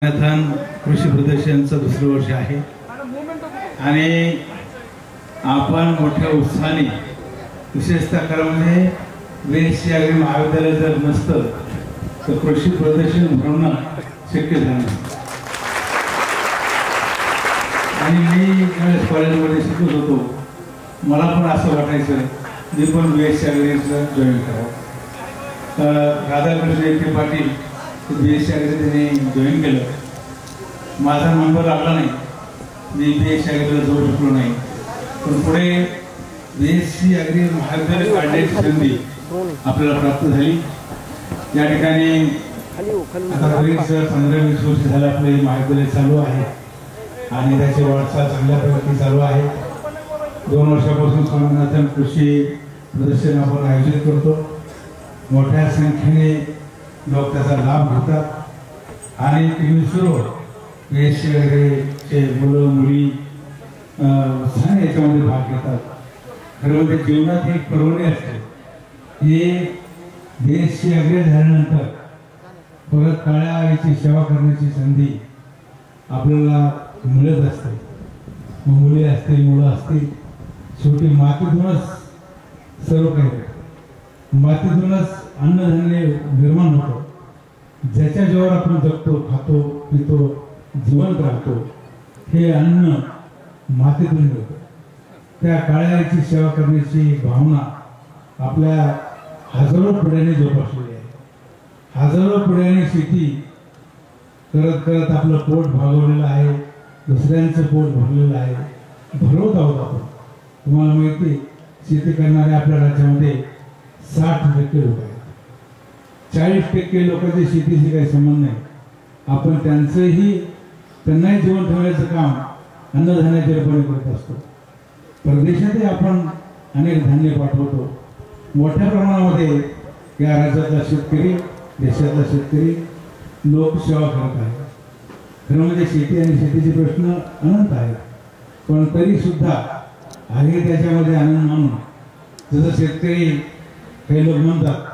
कृषी प्रदर्शनचं दुसरं वर्ष आहे आणि आपण मोठ्या उत्साहाने विशेषतः खरं म्हणजे वेळची अगदी महाविद्यालय जर नसतं तर कृषी प्रदर्शन भरवणं शक्य झालं नसतं. आणि मी ज्यावेळेस कॉलेजमध्ये शिकत होतो मला पण असं वाटायचं मी पण BSc ॲग्रीचं जॉईन करावं. राधाकृष्ण विखे पाटील BSc ॲग्री त्यांनी जॉईन केलं. माझा नंबर लागला नाही, मी BSc ॲग्रीला जाऊ शकलो नाही. पण पुढे BSc ॲग्री महाविद्यालय काढण्याची संधी आपल्याला प्राप्त झाली. या ठिकाणी आता बरीच 15-20 वर्ष झालं आपले महाविद्यालय चालू आहे आणि त्याची वाटचाल चांगल्या प्रकारे चालू आहे. 2 वर्षापासून स्वामीनाथन कृषी प्रदर्शन आपण आयोजित करतो. मोठ्या संख्येने लोक त्याचा लाभ घेतात आणि तुम्ही सर्व BSc ॲग्रीचे मुलं मुली उत्साहाने याच्यामध्ये भाग घेतात. खरं म्हणजे जीवनात एक पर्वणी असते हे BSc ॲग्री झाल्यानंतर परत काळ्या आईची सेवा करण्याची संधी आपल्याला मिळत असते. मुली असतील मुलं असतील शेवटी मातीतूनच सर्व काही मातीतूनच अन्नधान्य निर्माण होतं. ज्याच्या जीवावर आपण जगतो खातो पितो जिवंत राहतो हे अन्न मातीतून मिळतं. त्या काळ्या आईची सेवा करण्याची भावना आपल्या हजारो पिढ्यांनी जोपासलेली आहे. हजारो पिढ्यांनी शेती करत करत आपलं पोट भागवलेलं आहे, दुसऱ्यांचं पोट भरलेलं आहे, भरवत आहोत आपण. तुम्हाला माहिती शेती करणारे आपल्या राज्यामध्ये 60% लोक आहेत. 40% लोकांच्या शेतीशी काही संबंध नाही. आपण त्यांनाही जीवन ठेवण्याचं काम अन्नधान्याच्या रूपाने करत असतो. परदेशातही आपण अनेक धान्य पाठवतो. मोठ्या प्रमाणामध्ये या राज्यातला शेतकरी देशातला शेतकरी लोकसेवा करत आहे. खरं म्हणजे शेती आणि शेतीचे प्रश्न अनंत आहेत. पण तरी सुद्धा आधी त्याच्यामध्ये आनंद मानून जसं शेतकरी काही लोक म्हणतात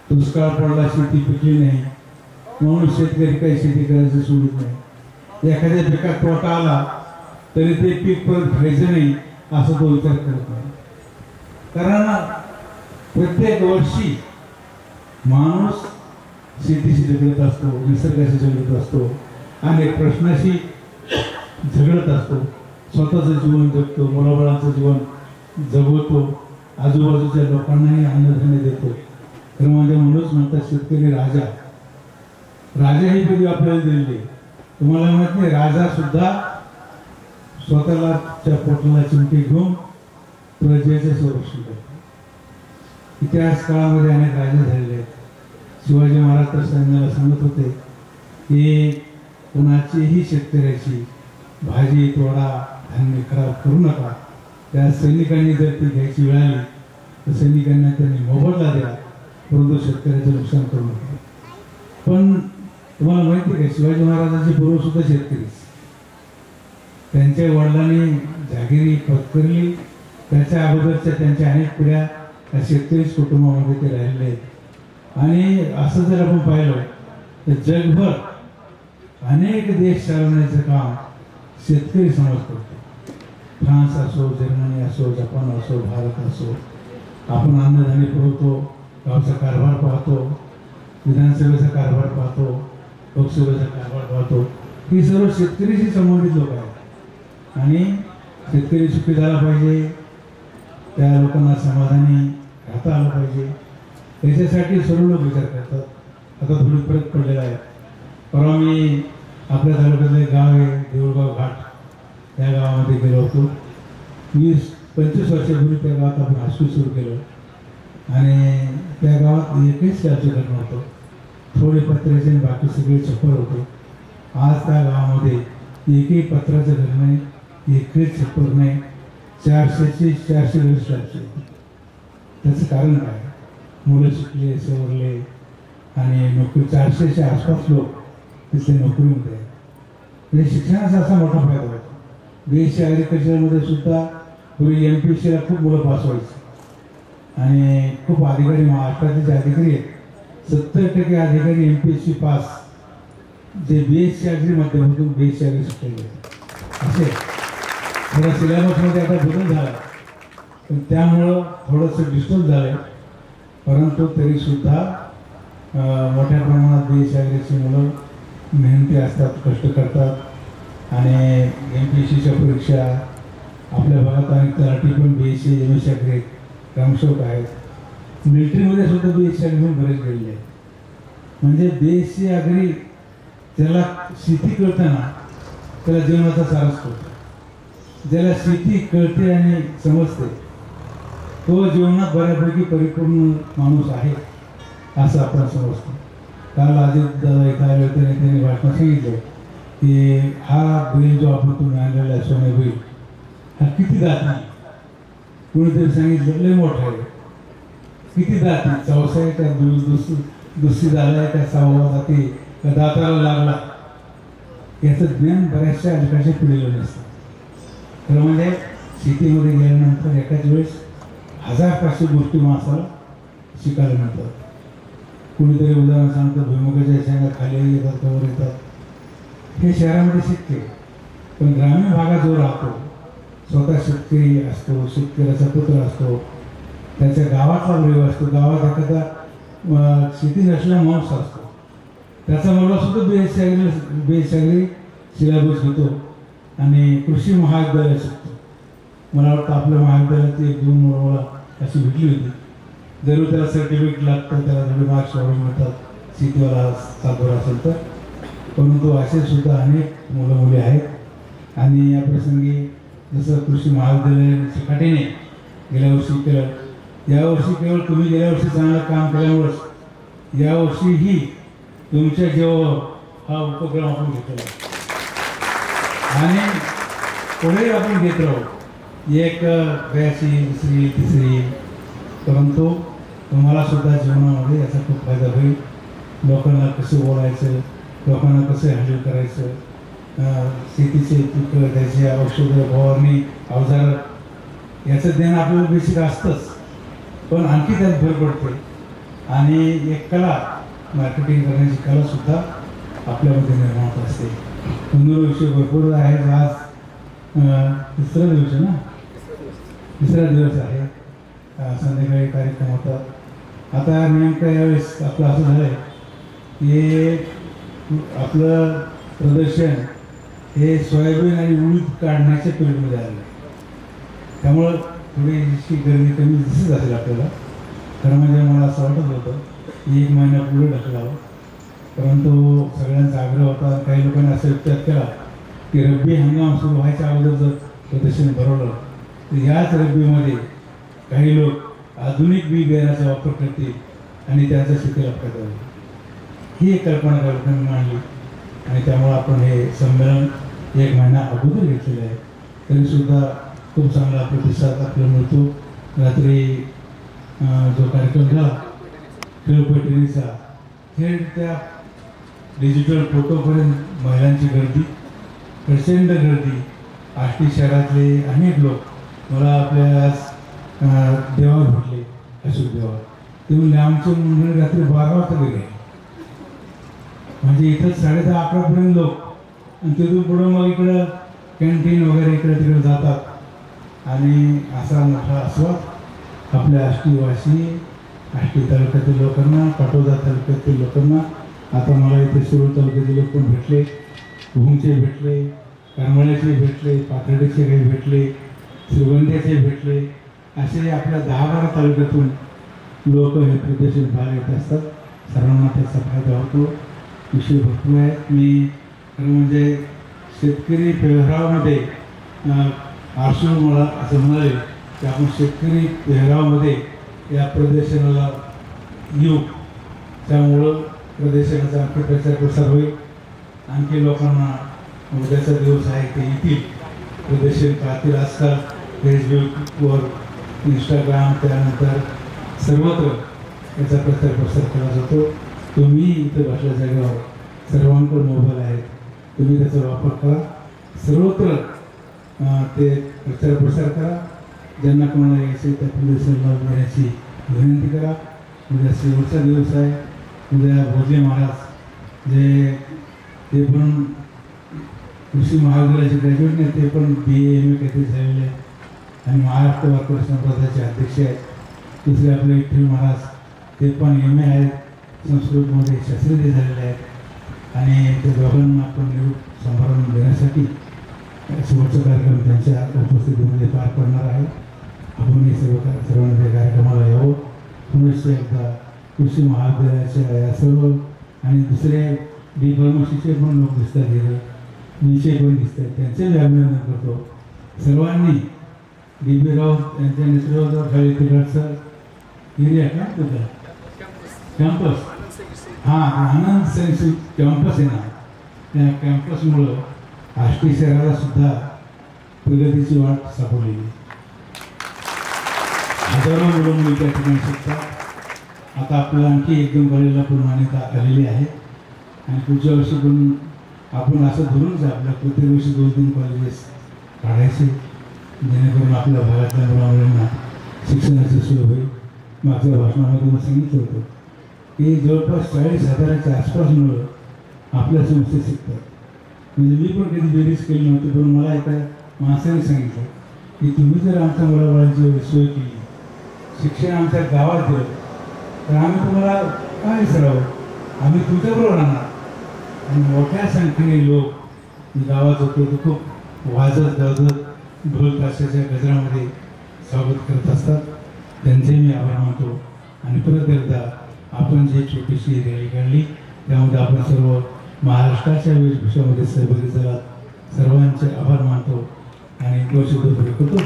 दुष्काळ पडला शेती पिकली नाही म्हणून शेतकरी काही शेती करायचं सोडत नाही. एखाद्या पिकात तोटा आला तरी ते पीक परत घ्यायचं नाही असं तो विचार करत नाही. कारण प्रत्येक वर्षी माणूस शेतीशी झगडत असतो, निसर्गाशी झगडत असतो, अनेक प्रश्नाशी झगडत असतो. स्वतःचं जीवन जगतो, मुलाबाळांचं जीवन जगवतो, आजूबाजूच्या लोकांनाही अन्नधान्य देतो. खरं म्हणजे म्हणूनच म्हणतात शेतकरी राजा. राजा ही पदवी आपल्याला दिलेली. तुम्हाला माहिती नाही राजा सुद्धा स्वतःला पोटाला चिमटी घेऊन प्रजेचं संरक्षण करतो. इतिहास काळामध्ये अनेक राजे झालेले आहेत. शिवाजी महाराज तर सैन्याला सांगत होते की कोणाचीही शेतकऱ्याची भाजी तोडा धान्य खराब करू नका. त्या सैनिकांनी जर ती घ्यायची वेळ आली तर सैनिकांना त्यांनी मोबदला द्या, परंतु शेतकऱ्याचं नुकसान करू नका. पण तुम्हाला माहिती आहे का शिवाजी महाराजांचे पूर्व सुद्धा शेतकरीच. त्यांच्या वडिलांनी जागिरी पत्करली. त्याच्या अगोदरच्या त्यांच्या अनेक पिढ्या त्या शेतकरीच कुटुंबामध्ये ते राहिलेले आहेत. आणि असं जर आपण पाहिलं तर जगभर अनेक देश चालवण्याचं काम शेतकरी समाज करतो. फ्रान्स असो, जर्मनी असो, जपान असो, भारत असो. आपण अन्नधान्य पुरवतो, गावचा कारभार पाहतो, विधानसभेचा कारभार पाहतो, लोकसभेचा कारभार पाहतो. ही सर्व शेतकरीशी संबंधित लोक आहेत आणि शेतकरी सुखी झाला पाहिजे, त्या लोकांना समाधानी राहता आलं पाहिजे याच्यासाठी सर्व लोक विचार करतात. आता थोडी फरक पडलेला आहे. परवा मी आपल्या तालुक्यातलं एक गाव आहे देऊळगाव घाट, या गावामध्ये गेलो होतो. 20-25 वर्षापूर्वी त्या गावात आपण हायस्कूल सुरू केलं आणि त्या गावात एकही स्लॅबचं घर नव्हतं. थोडे पत्र्याचे आणि बाकी सगळे छप्पर होते. आज त्या गावामध्ये एकही पत्राचं घर नाही, एकही छप्पर नाही. 400 घर स्लॅबचे. त्याचं कारण काय? मुलं शिकले सवरले आणि नोकरी 400च्या आसपास लोक तिथे नोकरीमध्ये आहेत. म्हणजे शिक्षणाचा असा मोठा फायदा होतो. BSc ॲग्रिकल्चरमध्ये सुद्धा पूर्वी MPSCला खूप मुलं पास व्हायची आणि खूप अधिकारी महाराष्ट्राचे जे अधिकारी आहेत 70% अधिकारी MPSC पास जे BSc अग्री माध्यमातून BSc अग्री शिकले असे थोडा सिलेबसमध्ये आता बदल झाला, पण त्यामुळं थोडंसं डिस्टर्ब झालं. परंतु तरीसुद्धा मोठ्या प्रमाणात BSc अग्रीची मुलं मेहनती असतात, कष्ट करतात आणि MPSCच्या परीक्षा आपल्या भागात आणि तलाठी पण BSc MSc अग्री ग्रामसेवक आहेत. मिलिटरीमध्ये सुद्धा BSc अग्री म्हणून बरेच गेलेले आहेत. म्हणजे BSc अग्री त्याला शेती कळताना त्याला जीवनाचा सारच कळतो. ज्याला शेती कळते आणि समजते तो जीवनात बऱ्यापैकी परिपूर्ण माणूस आहे असं आपण समजतो. काल अजित दादा इथं आले होते आणि त्यांनी भाषणात सांगितलं की हा बैल जो आपण तुम्ही आणलेला आहे सोने बैल हा किती दाती. कोणीतरी सांगितलं लय मोठा आहे. किती दाती? चौसा आहे का दुसरी झाला आहे का सहावा जाती का दाताला लागला याचं ज्ञान बऱ्याचशा अधिकाच्या पिढीला नसतं. खरं म्हणजे शेतीमध्ये गेल्यानंतर एकाच वेळेस 1000-500 गोष्टी माणसाला शिकायला मिळतात. कुणीतरी उदाहरण सांगतं भुईमुगाच्या शेंगा खाली येतात कवर येतात हे शहरामध्ये शक्य आहे. पण ग्रामीण भागात जो राहतो स्वतः शेतकरी असतो, शेतकऱ्याचा पुत्र असतो, त्याच्या गावातला वैभव असतो, गावात एखादा शेती नसलेला माणूस असतो, त्याचा मुलगा सुद्धा BSc अग्री सिलेबस घेतो आणि कृषी महाविद्यालय शिकतो. मला वाटतं आपल्या महाविद्यालयात 1-2 मुलं अशी भेटली होती. जरूर त्याला सर्टिफिकेट लागतं, त्याला थोडे मार्क्स वाढवून मिळतात शेतीवाला सातबारा असेल तर. परंतु असे सुद्धा अनेक मुलं मुली आहेत. आणि या प्रसंगी जसं कृषी महाविद्यालय चिकाटीने गेल्या वर्षी केलं, यावर्षी केवळ तुम्ही गेल्या वर्षी चांगलं काम केल्यामुळेच यावर्षीही तुमच्या जेव्हा हा उपक्रम आपण घेतला आणि पुढे आपण घेत राहू. एक 82, दुसरी, तिसरी. परंतु तुम्हाला सुद्धा जीवनामध्ये याचा खूप फायदा होईल. लोकांना कसं बोलायचं, लोकांना कसं हँडल करायचं, शेतीचे पिकं, त्याची औषधं, फवारणी, अवजार याचं ज्ञान आपल्याला बेसिक असतंच. पण आणखी त्यात भर पडते आणि एक कला, मार्केटिंग करण्याची कलासुद्धा आपल्यामध्ये निर्माण होत असते. विषय भरपूर आहेत. आज तिसरा दिवस आहे ना, तिसरा दिवस आहे. संध्याकाळी कार्यक्रम होतात. आता नेमकं यावेळेस आपलं असं झालं आहे की आपलं प्रदर्शन हे सोयाबीन आणि उडीद काढण्याच्या पिरियडमध्ये आलं. त्यामुळं थोडीशी गर्दी कमी दिसत असेल आपल्याला. खरं म्हणजे मला असं वाटत होतं की 1 महिना पुढे ढकलावं, परंतु सगळ्यांचा आग्रह होता. काही लोकांनी असा विचार केला की रब्बी हंगाम सुरू व्हायच्या अगोदर जर प्रदर्शन भरवलं तर याच रब्बीमध्ये काही लोक आधुनिक बी बियाण्याचा वापर करतील आणि त्यांचा शेतीला फायदा होईल. ही एक कल्पना लोकांनी मांडली आणि त्यामुळं आपण हे संमेलन 1 महिना अगोदर घेतलेलं आहे. तरीसुद्धा खूप चांगला प्रतिसाद आपल्याला मिळतो. रात्री जो कार्यक्रम झाला खेळपट्टीचा, थेट त्या डिजिटल फोटोपर्यंत महिलांची गर्दी, प्रचंड गर्दी. आष्टी शहरातले अनेक लोक मला आपल्या आज देवावर भेटले, अशोक देवावर. ते म्हणजे आमचे मंडळी रात्री 12 वाजता गेले. म्हणजे इथं 10:30-11पर्यंत लोक आणि तिथून पुढं मग इकडं कॅन्टीन वगैरे इकडे तिकडे जातात. आणि असा मोठा आस्वाद आपल्या आष्टीवासी, आष्टी तालुक्यातील लोकांना, पाटोदा तालुक्यातील लोकांना. आता मला इथे शिरूर तालुक्यातील लोक पण भेटले, भूमचे भेटले, करमाळ्याचे भेटले, पाथर्डीचे काही भेटले, श्रीगोंद्याचे भेटले. असे आपल्या 10-12 तालुक्यातून लोक हे प्रदर्शन पाहायला येत असतात. सर्वांना त्याचा फायदा होतो. विषय भरपूर आहेत. मी खरं म्हणजे शेतकरी पेहरावामध्ये आरशू मला असं म्हणाले की आपण शेतकरी पेहरावामध्ये या प्रदर्शनाला येऊ, त्यामुळं प्रदर्शनाचा आणखी प्रचार प्रसार होईल. आणखी लोकांना उद्याचा दिवस आहे ते येतील, प्रदर्शन पाहतील. आजकाल फेसबुकवर, इंस्टाग्राम, त्यानंतर सर्वत्र याचा प्रचार प्रसार केला जातो. तुम्ही इथं बसल्या जागेवर सर्वांकडे मोबाईल आहेत, तुम्ही त्याचा वापर करा. सर्वत्र ते प्रचार प्रसार करा. ज्यांना कोणाला यायचे त्या प्रदर्शनाला येण्याची विनंती करा. उद्या शेवटचा दिवस आहे. उद्या भोजले महाराज जे ते पण कृषी महाविद्यालयाचे ग्रॅज्युएट नाही, ते पण BA MA काहीतरी झालेले आहेत आणि महाराष्ट्र वारकरी संप्रदायाचे अध्यक्ष आहेत. दुसरे आपले विठ्ठल महाराज, ते पण MA आहेत, संस्कृतमध्ये शास्त्रज्ञ झालेले आहेत आणि ते दोघांना आपण निरोप समारंभ देण्यासाठी शेवटचा कार्यक्रम त्यांच्या उपस्थितीमध्ये पार पडणार आहे. आपण हे सर्वांनी त्या कार्यक्रमाला यावं. पुनश्च एकदा कृषी महाविद्यालयाच्या या सर्व आणि दुसरे D फार्मसीचे पण लोक दिसतात, गेले विषय पण दिसत आहेत, त्यांचे मी अभिनंदन करतो. सर्वांनी DB राऊत यांच्या नेतृत्वावर खाली तिकडचं एरिया काय तुझा कॅम्पस, हां आनंद सायन्स कॅम्पस आहे ना, त्या कॅम्पसमुळं आष्टी शहराला सुद्धा प्रगतीची वाट सापडलेली. हजारो मुलं मुली त्या ठिकाणी शिकतात. आता आपल्याला आणखी 1-2 कॉलेजला पण मान्यता आलेली आहे आणि पुढच्या वर्षी पण आपण असं धरूनच आपल्या प्रत्येक वर्षी 2-3 कॉलेजेस काढायचे, जेणेकरून आपल्या भागातल्या मुलामुलांना शिक्षणाची सोय होईल. मागच्या भाषणामध्ये मी सांगितलं होतं की जवळपास 40,000च्या आसपास मुलं आपल्या संस्थेत शिकतात. म्हणजे मी पण कधी बेरीज केली नव्हती, पण मला एका माणसाने सांगितलं की तुम्ही जर आमच्या मुलाबाळांची सोय केली, शिक्षण आमच्या गावात दिलं, तर आम्ही तुम्हाला काय विसरावं, आम्ही तुमच्याबरोबर राहणार. आणि मोठ्या संख्येने लोक गावात होते, ते खूप वाजत गाजत ढोल ताशाच्या गजरामध्ये स्वागत करत असतात. त्यांचे मी आभार मानतो. आणि परत एकदा आपण जी छोटीशी रॅली काढली त्यामध्ये आपण सर्व महाराष्ट्राच्या वेशभूषामध्ये सहभागी झालात, सर्वांचे आभार मानतो आणि दोष करतो.